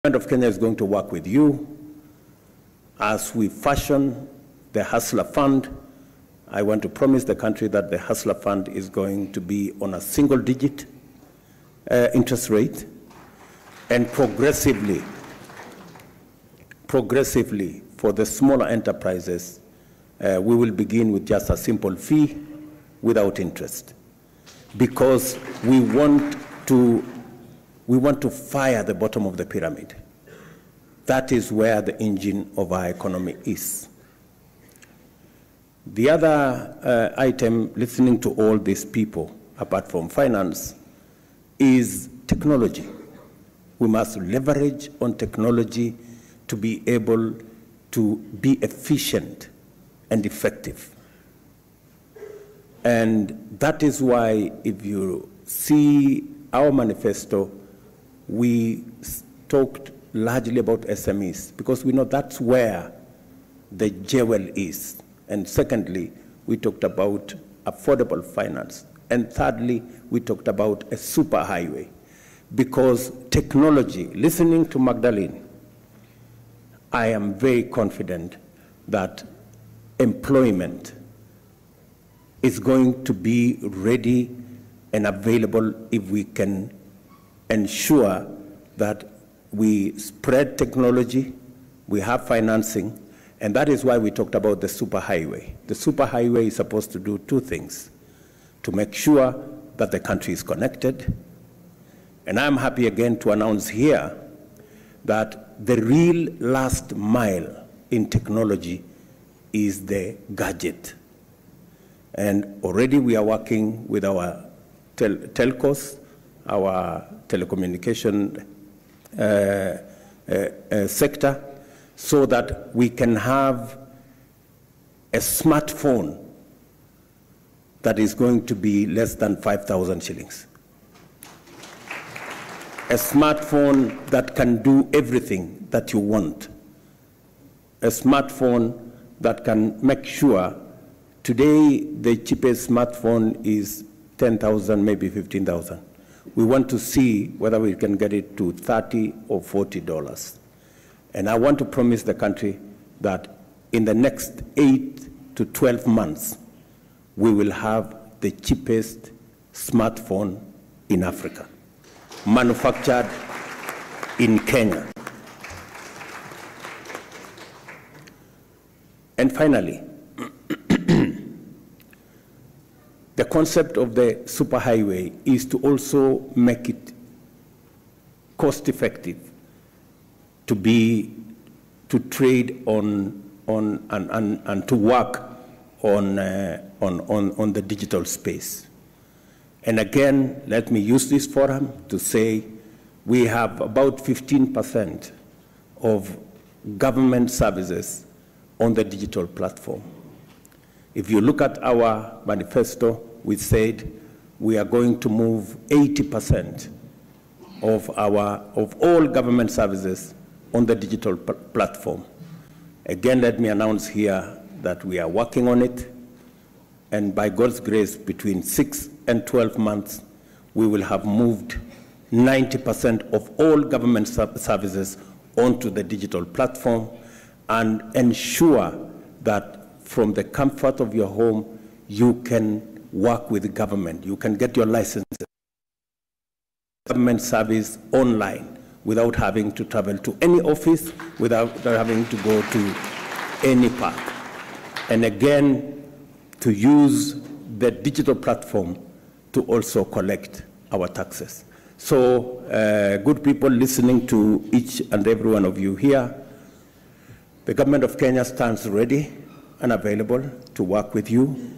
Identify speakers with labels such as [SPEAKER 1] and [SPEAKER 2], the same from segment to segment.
[SPEAKER 1] Government of Kenya is going to work with you as we fashion the Hustler Fund. I want to promise the country that the Hustler Fund is going to be on a single-digit interest rate, and progressively for the smaller enterprises, we will begin with just a simple fee without interest, because we want to fire the bottom of the pyramid. That is where the engine of our economy is. The other item, listening to all these people, apart from finance, is technology. We must leverage on technology to be able to be efficient and effective. And that is why, if you see our manifesto, we talked largely about SMEs, because we know that's where the jewel is. And secondly, we talked about affordable finance. And thirdly, we talked about a superhighway, because technology, listening to Magdalene, I am very confident that employment is going to be ready and available if we can ensure that we spread technology, we have financing, and that is why we talked about the superhighway. The superhighway is supposed to do two things: to make sure that the country is connected. And I'm happy again to announce here that the real last mile in technology is the gadget. And already we are working with our telcos, our telecommunication sector, so that we can have a smartphone that is going to be less than 5,000 shillings. A smartphone that can do everything that you want. A smartphone that can make sure, today the cheapest smartphone is 10,000, maybe 15,000. We want to see whether we can get it to $30 or $40. And I want to promise the country that in the next 8 to 12 months, we will have the cheapest smartphone in Africa, manufactured in Kenya. And finally, the concept of the superhighway is to also make it cost-effective to trade on and to work on the digital space. And again, let me use this forum to say we have about 15% of government services on the digital platform. If you look at our manifesto, we said we are going to move 80% of all government services on the digital platform. Again, let me announce here that we are working on it, and by God's grace, between 6 and 12 months, we will have moved 90% of all government services onto the digital platform, and ensure that from the comfort of your home, you can work with the government. You can get your licenses, government service online, without having to travel to any office, without having to go to any park. And again, to use the digital platform to also collect our taxes. So, good people listening to each and every one of you here, the government of Kenya stands ready and available to work with you.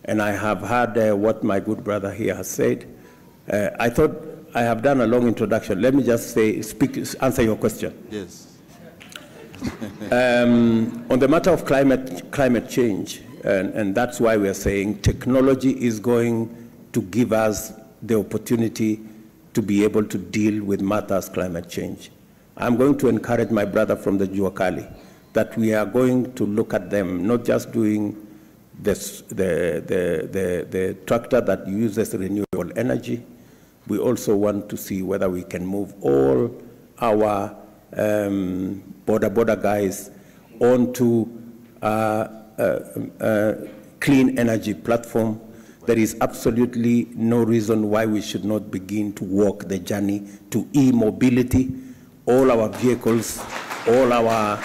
[SPEAKER 1] And I have heard what my good brother here has said. I thought I have done a long introduction. Let me just say, answer your question.
[SPEAKER 2] Yes.
[SPEAKER 1] On the matter of climate change, and that's why we are saying technology is going to give us the opportunity to be able to deal with matters climate change. I'm going to encourage my brother from the Juakali that we are going to look at them, not just doing this, the tractor that uses renewable energy. We also want to see whether we can move all our border guys onto clean energy platform, there is absolutely no reason why we should not begin to walk the journey to e-mobility. All our vehicles, all our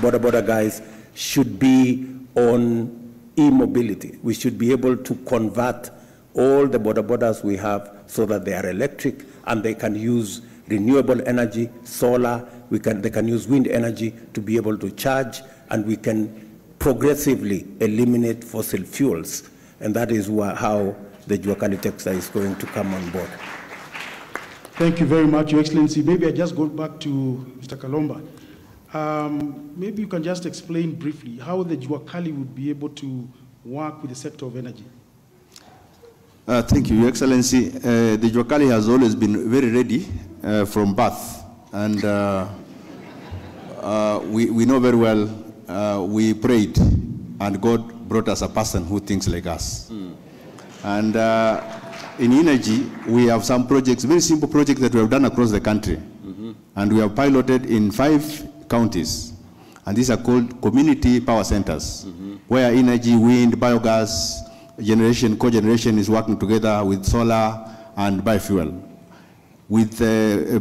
[SPEAKER 1] border guys should be on e-mobility. We should be able to convert all the borders we have so that they are electric and they can use renewable energy, solar, they can use wind energy to be able to charge, and we can progressively eliminate fossil fuels. And that is how the Juakali Textile is going to come on board.
[SPEAKER 2] Thank you very much, Your Excellency. Maybe I just go back to Mr. Kalomba. Maybe you can just explain briefly how the Juakali would be able to work with the sector of energy.
[SPEAKER 3] Thank you, Your Excellency. The Juakali has always been very ready from birth. And we know very well, we prayed, and God brought us a person who thinks like us. And in energy, we have some projects, very simple projects that we have done across the country. And we have piloted in 5 counties. And these are called community power centers, where energy, wind, biogas, generation, cogeneration is working together with solar and biofuel, with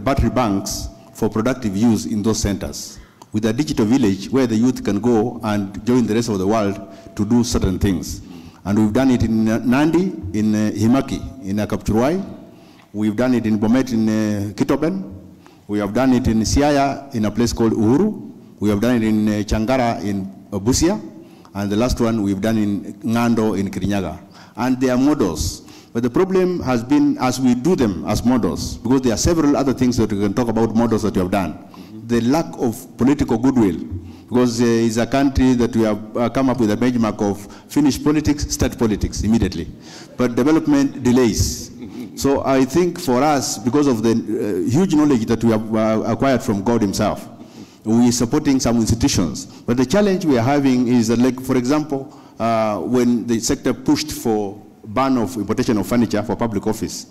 [SPEAKER 3] battery banks for productive use in those centers, with a digital village where the youth can go and join the rest of the world to do certain things. And we've done it in Nandi, in Himaki, in Kapchurwai. We've done it in Bomet, in Kitoben. We have done it in Siaya, in a place called Uhuru. We have done it in Changara, in Busia. And the last one we've done in Ngando, in Kirinyaga. And they are models. But the problem has been, as we do them as models, because there are several other things that we can talk about models that we have done. The lack of political goodwill, because it's a country that we have come up with a benchmark of finish politics, start politics immediately. But development delays. So I think for us, because of the huge knowledge that we have acquired from God himself, we are supporting some institutions. But the challenge we are having is that, like, for example, when the sector pushed for ban of importation of furniture for public office,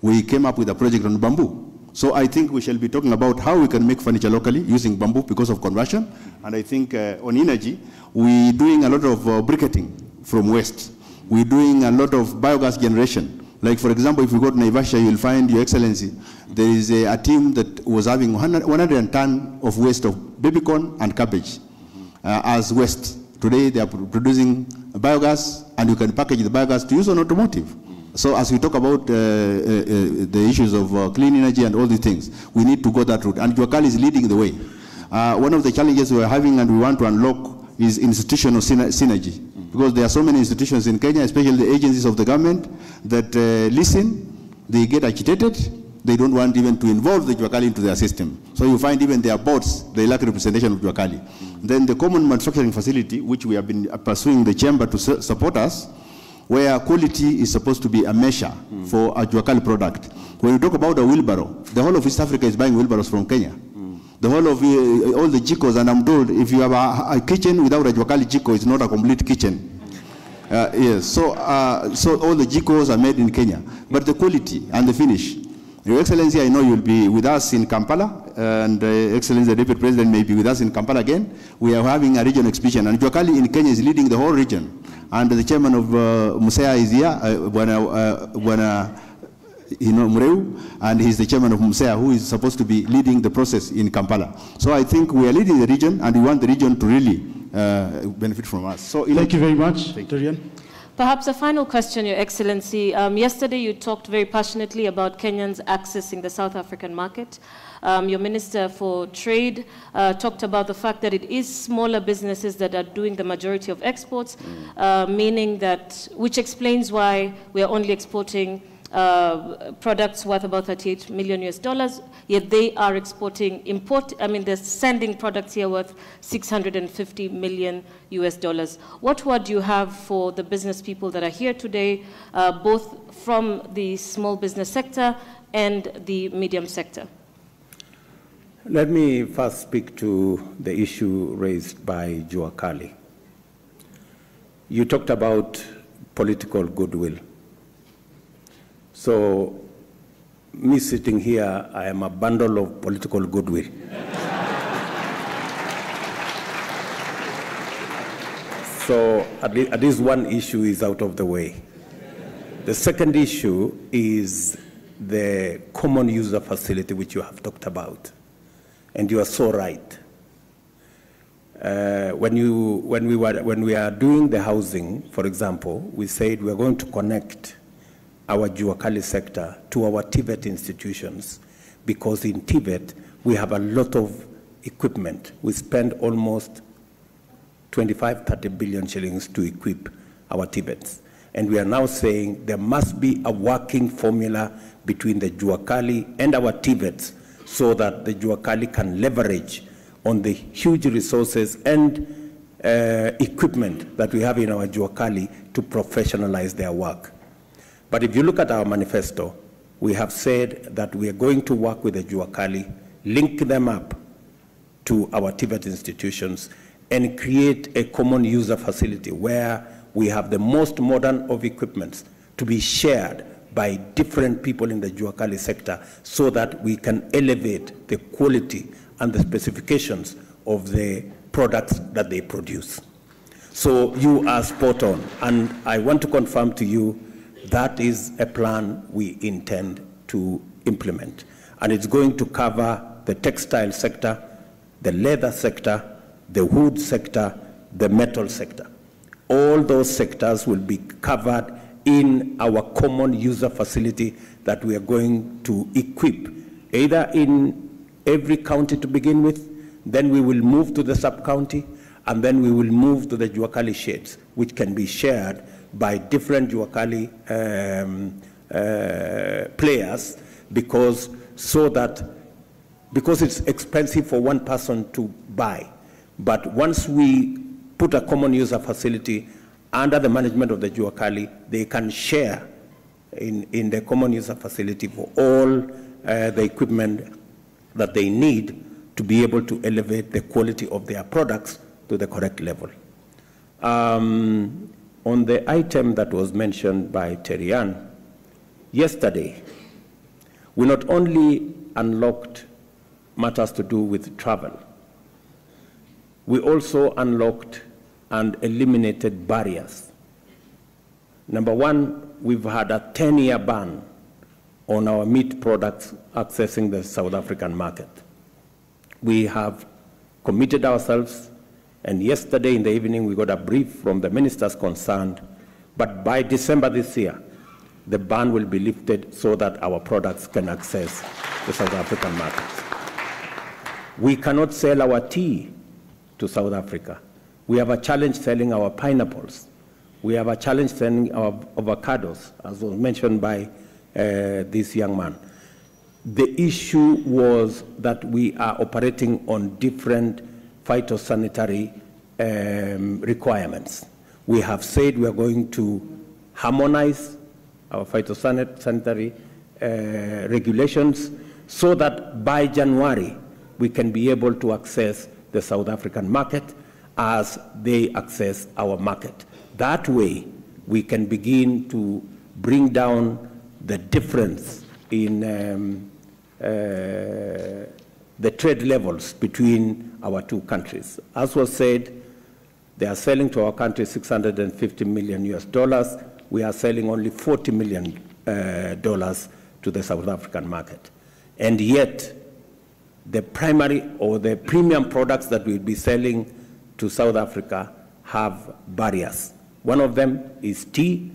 [SPEAKER 3] we came up with a project on bamboo. So I think we shall be talking about how we can make furniture locally using bamboo because of conversion. And I think on energy, we're doing a lot of briquetting from waste. We're doing a lot of biogas generation. Like, for example, if you go to Naivasha, you'll find, Your Excellency, there is a team that was having 100 tons of waste of baby corn and cabbage as waste. Today, they are producing biogas, and you can package the biogas to use on automotive. So as we talk about the issues of clean energy and all these things, we need to go that route. And Juakali is leading the way. One of the challenges we are having and we want to unlock is institutional synergy. Because there are so many institutions in Kenya, especially the agencies of the government, that listen, they get agitated, they don't want even to involve the Juakali into their system. So you find even their boards, they lack representation of Juakali. Then the common manufacturing facility, which we have been pursuing the chamber to support us, where quality is supposed to be a measure for a Juakali product. When you talk about a wheelbarrow, the whole of East Africa is buying wheelbarrows from Kenya. The whole of all the jikos, and I'm told if you have a kitchen without a Juakali jiko, it's not a complete kitchen. Yes, so all the jikos are made in Kenya, but the quality and the finish. Your Excellency, I know you'll be with us in Kampala, and Excellency, the Deputy President may be with us in Kampala again. We are having a region exhibition, and Juakali in Kenya is leading the whole region. And the chairman of Musea is here, Mureu, and he's the chairman of Musea, who is supposed to be leading the process in Kampala. So I think we are leading the region, and we want the region to really benefit from us. So
[SPEAKER 2] thank you very much, Terian.
[SPEAKER 4] Perhaps a final question, Your Excellency. Yesterday you talked very passionately about Kenyans accessing the South African market. Your Minister for Trade talked about the fact that it is smaller businesses that are doing the majority of exports, meaning that, which explains why we are only exporting products worth about $38 million, yet they are exporting they're sending products here worth $650 million. What word do you have for the business people that are here today, both from the small business sector and the medium sector?
[SPEAKER 1] Let me first speak to the issue raised by Juakali. You talked about political goodwill. So me sitting here, I am a bundle of political goodwill. So at least one issue is out of the way. The second issue is the common user facility, which you have talked about. And you are so right. When we are doing the housing, for example, we said we are going to connect our Juakali sector to our TVET institutions, because in TVET we have a lot of equipment. We spend almost 25-30 billion shillings to equip our TVETs. And we are now saying there must be a working formula between the Juakali and our TVETs so that the Juakali can leverage on the huge resources and equipment that we have in our Juakali to professionalize their work. But if you look at our manifesto, we have said that we are going to work with the Juakali, link them up to our TVET institutions, and create a common user facility where we have the most modern of equipments to be shared by different people in the Juakali sector so that we can elevate the quality and the specifications of the products that they produce. So you are spot on, and I want to confirm to you that is a plan we intend to implement. And it's going to cover the textile sector, the leather sector, the wood sector, the metal sector. All those sectors will be covered in our common user facility that we are going to equip, either in every county to begin with, then we will move to the sub-county, and then we will move to the Juakali sheds, which can be shared by different Juakali players, because it's expensive for one person to buy. But once we put a common user facility under the management of the Juakali, they can share in the common user facility for all the equipment that they need to be able to elevate the quality of their products to the correct level. On the item that was mentioned by Terian, yesterday, we not only unlocked matters to do with travel, we also unlocked and eliminated barriers. Number one, we've had a 10-year ban on our meat products accessing the South African market. We have committed ourselves, and yesterday in the evening we got a brief from the ministers concerned, but by December this year, the ban will be lifted so that our products can access the South African market. We cannot sell our tea to South Africa. We have a challenge selling our pineapples. We have a challenge selling our avocados, as was mentioned by this young man. The issue was that we are operating on different phytosanitary requirements. We have said we are going to harmonize our phytosanitary regulations so that by January we can be able to access the South African market as they access our market. That way, we can begin to bring down the difference in the trade levels between our two countries. As was said, they are selling to our country $650 million US. We are selling only $40 million to the South African market. And yet, the primary or the premium products that we'll be selling to South Africa have barriers. One of them is tea,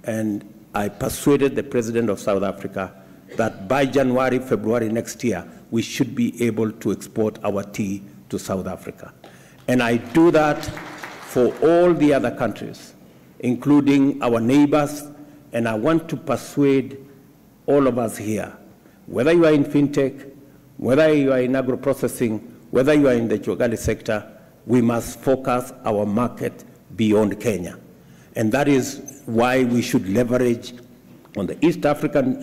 [SPEAKER 1] and I persuaded the President of South Africa that by January, February next year, we should be able to export our tea to South Africa. And I do that for all the other countries, including our neighbors, and I want to persuade all of us here, whether you are in fintech, whether you are in agro-processing, whether you are in the Juakali sector, we must focus our market beyond Kenya. And that is why we should leverage on the East African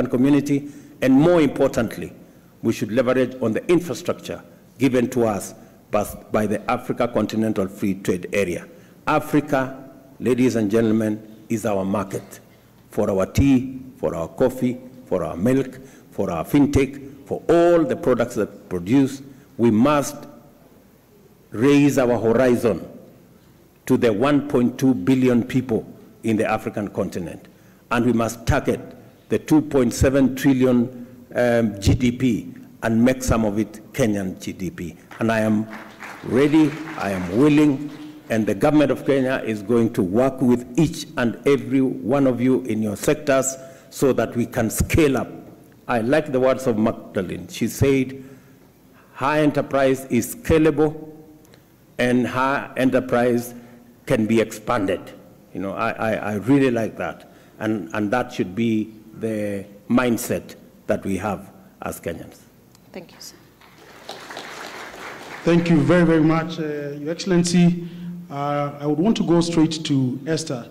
[SPEAKER 1] community, and more importantly, we should leverage on the infrastructure given to us by the Africa Continental Free Trade Area. Africa, ladies and gentlemen, is our market for our tea, for our coffee, for our milk, for our fintech, for all the products that produce. We must raise our horizon to the 1.2 billion people in the African continent. And we must target the 2.7 trillion GDP and make some of it Kenyan GDP. And I am ready, I am willing, and the government of Kenya is going to work with each and every one of you in your sectors so that we can scale up. I like the words of Magdalene. She said, her enterprise is scalable and her enterprise can be expanded. You know, I really like that. And that should be the mindset that we have as Kenyans.
[SPEAKER 4] Thank you, sir.
[SPEAKER 2] Thank you very, very much, Your Excellency. I would want to go straight to Esther.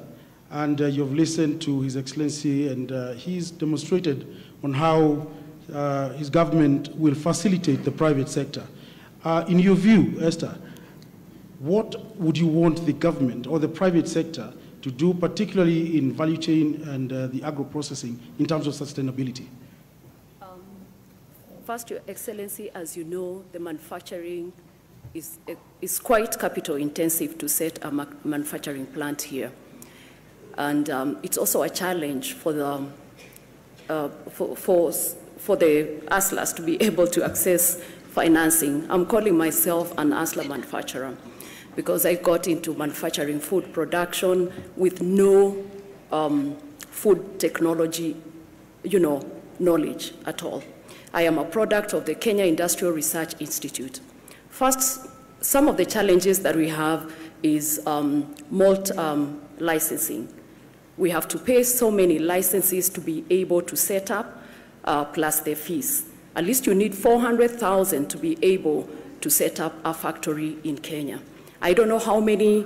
[SPEAKER 2] And you've listened to His Excellency, and he's demonstrated on how his government will facilitate the private sector. In your view, Esther, what would you want the government or the private sector to do, particularly in value chain and the agro-processing, in terms of sustainability?
[SPEAKER 5] First, Your Excellency, as you know, the manufacturing is quite capital intensive to set a manufacturing plant here. And it's also a challenge for the hustlers to be able to access financing. I'm calling myself an hustler manufacturer because I got into manufacturing food production with no food technology, knowledge at all. I am a product of the Kenya Industrial Research Institute. First, some of the challenges that we have is malt licensing. We have to pay so many licenses to be able to set up, plus the fees. At least you need 400,000 to be able to set up a factory in Kenya. I don't know how many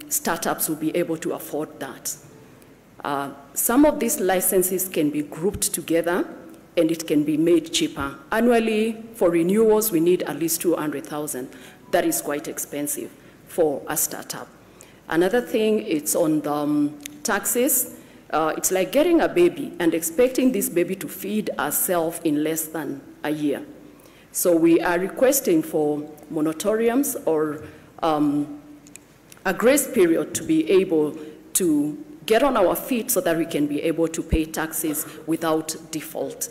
[SPEAKER 5] startups will be able to afford that. Some of these licenses can be grouped together and it can be made cheaper. Annually, for renewals, we need at least 200,000. That is quite expensive for a startup. Another thing, it's on the taxes. It's like getting a baby and expecting this baby to feed herself in less than a year. So we are requesting for moratoriums or a grace period to be able to get on our feet so that we can be able to pay taxes without default.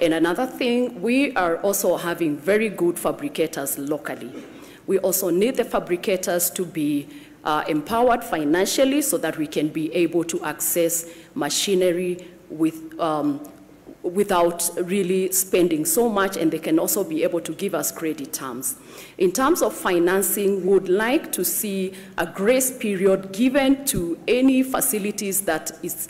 [SPEAKER 5] And another thing, we are also having very good fabricators locally. We also need the fabricators to be empowered financially so that we can be able to access machinery without really spending so much, and they can also be able to give us credit terms. In terms of financing, we would like to see a grace period given to any facilities that is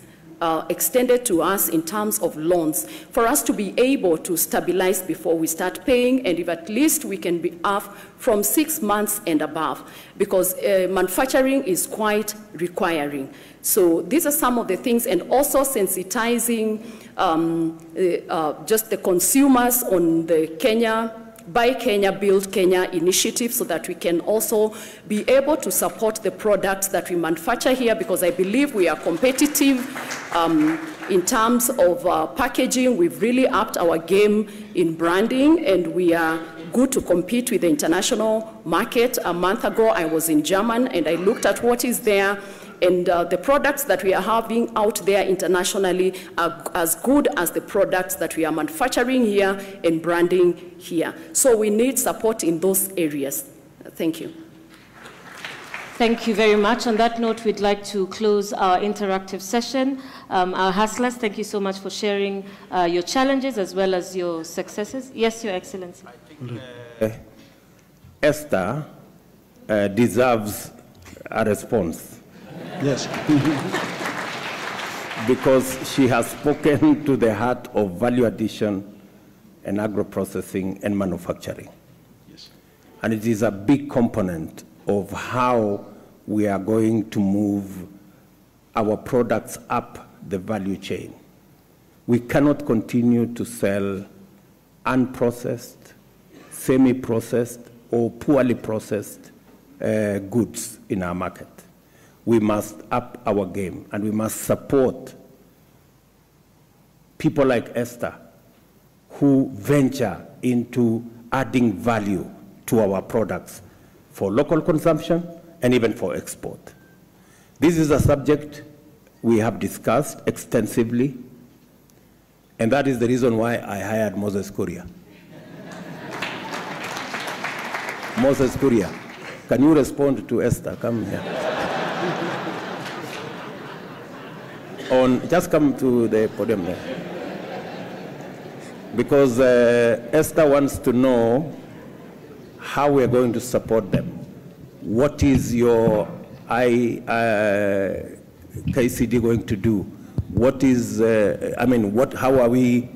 [SPEAKER 5] extended to us in terms of loans for us to be able to stabilize before we start paying, and if at least we can be off from 6 months and above, because manufacturing is quite requiring. So these are some of the things, and also sensitizing just the consumers on the Buy Kenya, Build Kenya initiative so that we can also be able to support the products that we manufacture here, because I believe we are competitive in terms of packaging. We've really upped our game in branding, and we are good to compete with the international market. A month ago, I was in Germany, and I looked at what is there. And the products that we are having out there internationally are as good as the products that we are manufacturing here and branding here. So we need support in those areas. Thank you.
[SPEAKER 4] Thank you very much. On that note, we'd like to close our interactive session. Our hustlers, thank you so much for sharing your challenges as well as your successes. Yes, Your Excellency.
[SPEAKER 1] I think Esther deserves a response.
[SPEAKER 2] Yes.
[SPEAKER 1] Because she has spoken to the heart of value addition and agro-processing and manufacturing.
[SPEAKER 2] Yes.
[SPEAKER 1] And it is a big component of how we are going to move our products up the value chain. We cannot continue to sell unprocessed, semi-processed, or poorly processed goods in our market. We must up our game, and we must support people like Esther who venture into adding value to our products for local consumption and even for export. This is a subject we have discussed extensively, and that is the reason why I hired Moses Kuria. Moses Kuria, can you respond to Esther? Come here. Just come to the podium there. Because Esther wants to know how we are going to support them. What is your KCD going to do? What is, how are we?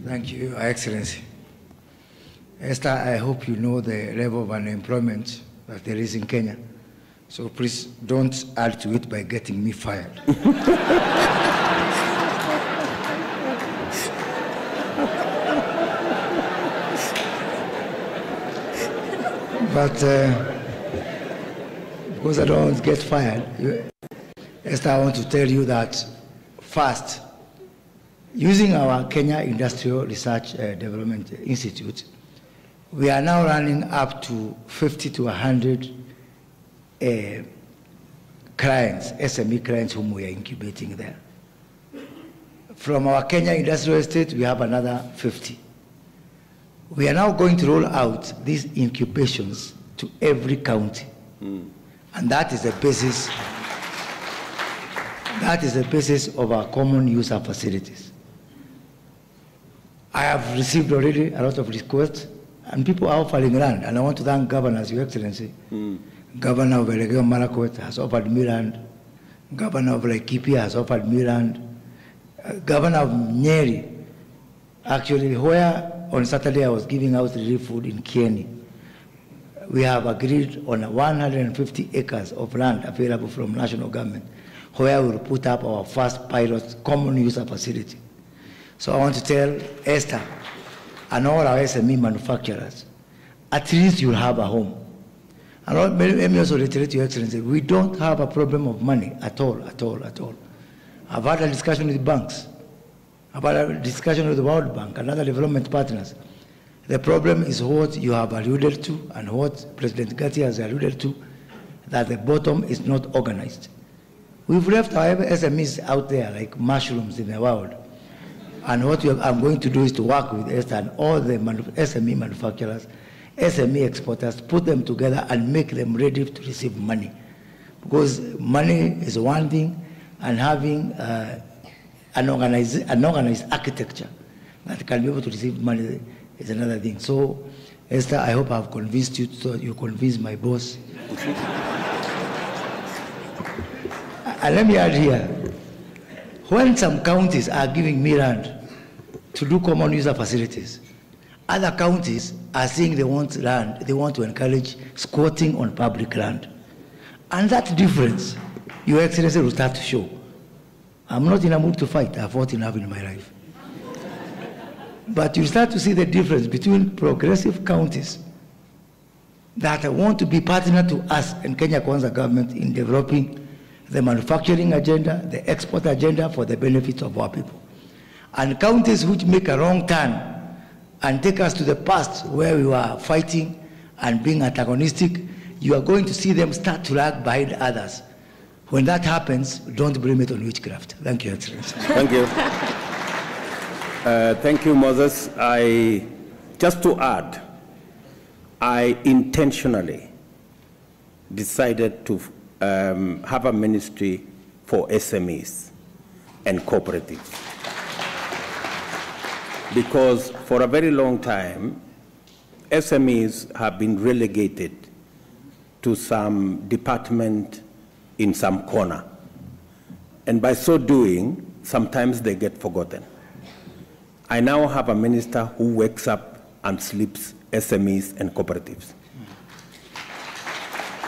[SPEAKER 6] Thank you, Your Excellency. Esther, I hope you know the level of unemployment that there is in Kenya. So please don't add to it by getting me fired. But because I don't want to get fired, Esther, I want to tell you that first, using our Kenya Industrial Research Development Institute, we are now running up to 50 to 100 clients, SME clients whom we are incubating there. From our Kenya Industrial Estate, we have another 50. We are now going to roll out these incubations to every county. And that is the basis. That is the basis of our common user facilities. I have received already a lot of requests, and people are offering land, and I want to thank governors, Your Excellency. Governor of Elegeo Marakwet has offered me land. Governor of Laikipia has offered me land. Governor of Nyeri, actually, where on Saturday I was giving out relief food in Kieni, we have agreed on 150 acres of land available from national government, where we will put up our first pilot common user facility. So I want to tell Esther and all our SME manufacturers, at least you'll have a home. And let me also reiterate, Your Excellency, we don't have a problem of money at all, at all, at all. I've had a discussion with banks. I've had a discussion with the World Bank and other development partners. The problem is what you have alluded to and what President Gatti has alluded to, that the bottom is not organized. We've left our SMEs out there like mushrooms in the world. And what I'm going to do is to work with Esther and all the SME manufacturers, SME exporters, put them together and make them ready to receive money. Because money is one thing, and having an organized architecture that can be able to receive money is another thing. So, Esther, I hope I've convinced you, so you convince my boss. And let me add here, when some counties are giving me land to do common user facilities, other counties are saying they want land, they want to encourage squatting on public land. And that difference, Your Excellency, will start to show. I'm not in a mood to fight. I've fought enough in my life. But you start to see the difference between progressive counties that want to be partner to us and Kenya Kwanza government in developing the manufacturing agenda, the export agenda for the benefit of our people. And counties which make a wrong turn and take us to the past where we were fighting and being antagonistic, you are going to see them start to lag behind others. When that happens, don't blame it on witchcraft. Thank you, Excellency.
[SPEAKER 1] Thank you. Thank you, Moses. Just to add, I intentionally decided to have a ministry for SMEs and cooperatives. Because for a very long time, SMEs have been relegated to some department in some corner. And by so doing, sometimes they get forgotten. I now have a minister who wakes up and sleeps SMEs and cooperatives.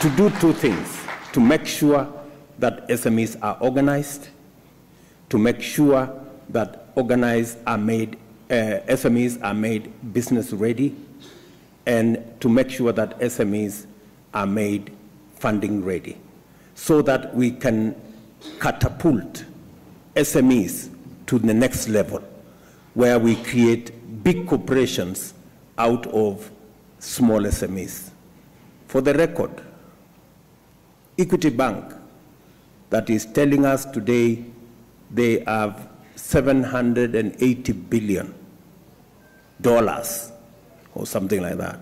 [SPEAKER 1] To do two things: to make sure that SMEs are organized, to make sure that SMEs are made business ready, and to make sure that SMEs are made funding ready, so that we can catapult SMEs to the next level, where we create big corporations out of small SMEs. For the record, Equity Bank, that is telling us today they have $780 billion or something like that,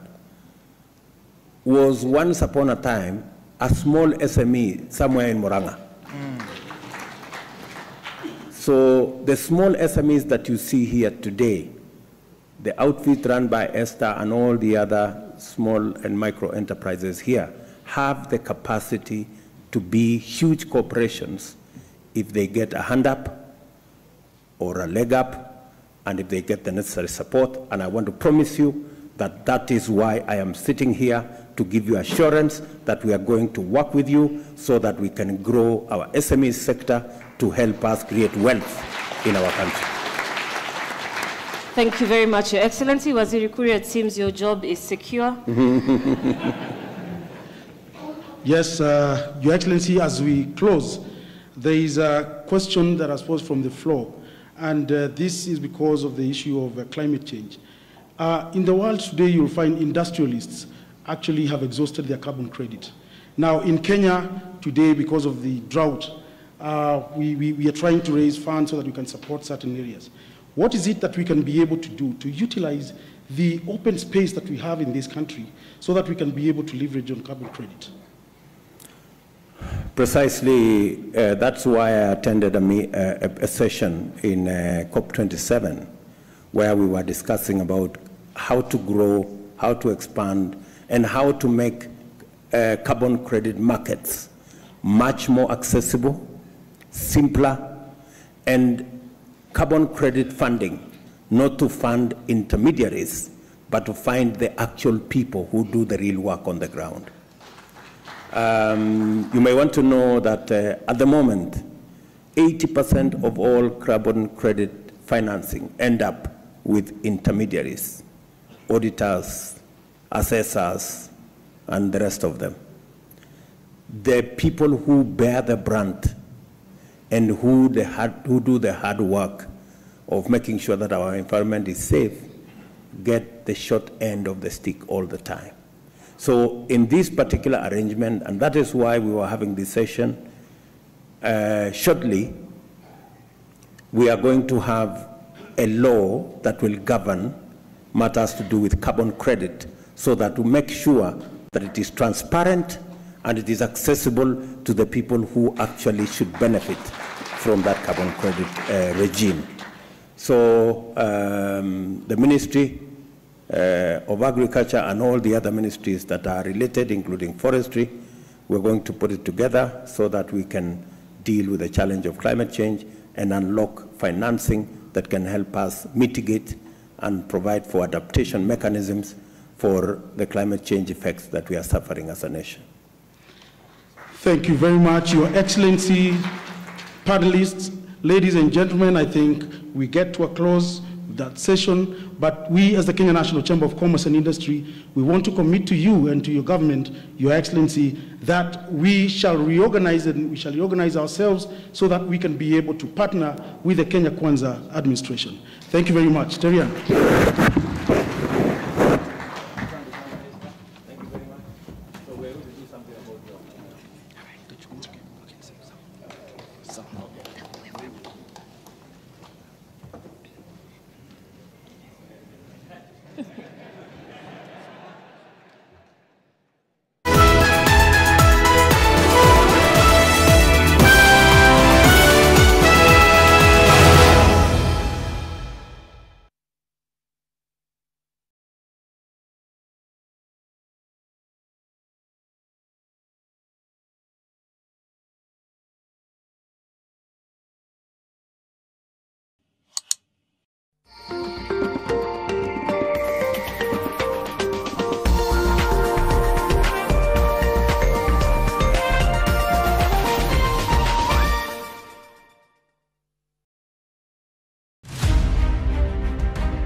[SPEAKER 1] was once upon a time a small SME somewhere in Moranga. So the small SMEs that you see here today, the outfit run by Esther and all the other small and micro enterprises here, have the capacity to be huge corporations if they get a hand up or a leg up, and if they get the necessary support. And I want to promise you that that is why I am sitting here, to give you assurance that we are going to work with you so that we can grow our SME sector to help us create wealth in our country.
[SPEAKER 4] Thank you very much, Your Excellency. Waziri Kuria, it seems your job is secure.
[SPEAKER 2] Yes, Your Excellency, as we close, there is a question that was posed from the floor, and this is because of the issue of climate change. In the world today, you'll find industrialists actually have exhausted their carbon credit. Now, in Kenya today, because of the drought, we are trying to raise funds so that we can support certain areas. What is it that we can be able to do to utilize the open space that we have in this country so that we can be able to leverage on carbon credit?
[SPEAKER 1] Precisely, that's why I attended a session in COP27, where we were discussing about how to grow, how to expand, and how to make carbon credit markets much more accessible, simpler, and carbon credit funding, not to fund intermediaries, but to find the actual people who do the real work on the ground. You may want to know that at the moment, 80% of all carbon credit financing end up with intermediaries, auditors, assessors, and the rest of them. The people who bear the brunt and who do the hard work of making sure that our environment is safe get the short end of the stick all the time. So in this particular arrangement, and that is why we were having this session, shortly, we are going to have a law that will govern matters to do with carbon credit, so that we make sure that it is transparent and it is accessible to the people who actually should benefit from that carbon credit regime. So the Ministry of Agriculture and all the other ministries that are related, including forestry, we're going to put it together so that we can deal with the challenge of climate change and unlock financing that can help us mitigate and provide for adaptation mechanisms for the climate change effects that we are suffering as a nation.
[SPEAKER 2] Thank you very much, Your Excellency, panelists, ladies and gentlemen. I think we get to a close with that session, but we as the Kenya National Chamber of Commerce and Industry, we want to commit to you and to your government, Your Excellency, that we shall reorganize and we shall reorganize ourselves so that we can be able to partner with the Kenya Kwanza administration. Thank you very much. Terian.
[SPEAKER 7] Okay.